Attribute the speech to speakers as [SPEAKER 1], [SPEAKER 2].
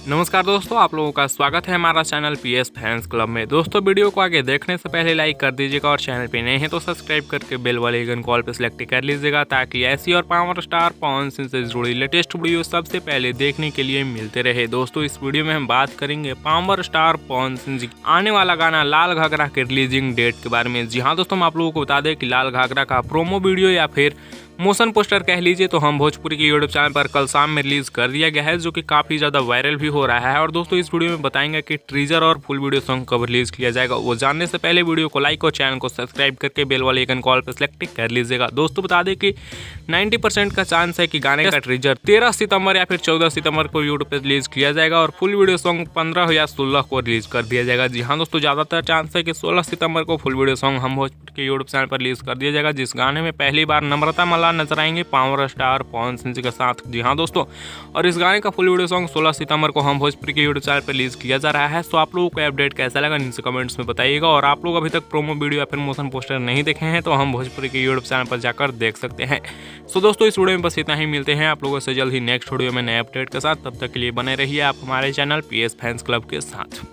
[SPEAKER 1] नमस्कार दोस्तों, आप लोगों का स्वागत है हमारा चैनल पीएस फैंस क्लब में। दोस्तों वीडियो को आगे देखने से पहले लाइक कर दीजिएगा और चैनल पे नए हैं तो सब्सक्राइब करके बेल वाले आइकन कॉल पे सिलेक्ट कर लीजिएगा ताकि ऐसी और पावर स्टार पवन सिंह से जुड़ी लेटेस्ट वीडियो सबसे पहले देखने के लिए मिलते रहे। दोस्तों इस वीडियो में हम बात करेंगे पावर स्टार पवन सिंह जी आने वाला गाना लाल घाघरा के रिलीजिंग डेट के बारे में। जी हाँ दोस्तों, हम आप लोगों को बता दें कि लाल घाघरा का प्रोमो वीडियो या फिर मोशन पोस्टर कह लीजिए तो हम भोजपुरी के यूट्यूब चैनल पर कल शाम में रिलीज कर दिया गया है, जो कि काफ़ी ज़्यादा वायरल भी हो रहा है। और दोस्तों इस वीडियो में बताएंगे कि टीजर और फुल वीडियो सॉन्ग कब रिलीज किया जाएगा। वो जानने से पहले वीडियो को लाइक और चैनल को सब्सक्राइब करके बेल वाले आइकन कॉल पर सिलेक्ट कर लीजिएगा। दोस्तों बता दें कि 90% का चांस है कि गाने का टीजर 13 सितंबर या फिर 14 सितंबर को यूट्यूब पर रिलीज किया जाएगा और फुल वीडियो सॉन्ग 15 या 16 को रिलीज कर दिया जाएगा। जी हाँ दोस्तों, ज़्यादातर चांस है कि 16 सितंबर को फुल वीडियो सॉन्ग हम भोजपुरी के यूट्यूब चैनल पर रिलीज कर दिया जाएगा, जिस गाने में पहली बार नम्रता मल्लाह नजर आएंगे पावर स्टार पवन सिंह जी के साथ। जी हाँ दोस्तों, और इस गाने का फुल वीडियो सॉन्ग 16 सितंबर को हम भोजपुरी के यूट्यूब चैनल पर रिलीज किया जा रहा है। तो आप लोगों को अपडेट कैसा लगा नीचे कमेंट्स में बताइएगा। और आप लोग अभी तक प्रोमो वीडियो या फिर मोशन पोस्टर नहीं देखे हैं तो हम भोजपुरी के यूट्यूब चैनल पर जाकर देख सकते हैं। सो दोस्तों इस वीडियो में बस इतना ही, मिलते हैं आप लोगों से जल्द ही नेक्स्ट वीडियो में नए अपडेट के साथ। तब तक के लिए बने रहिए आप हमारे चैनल पीएस फैंस क्लब के साथ।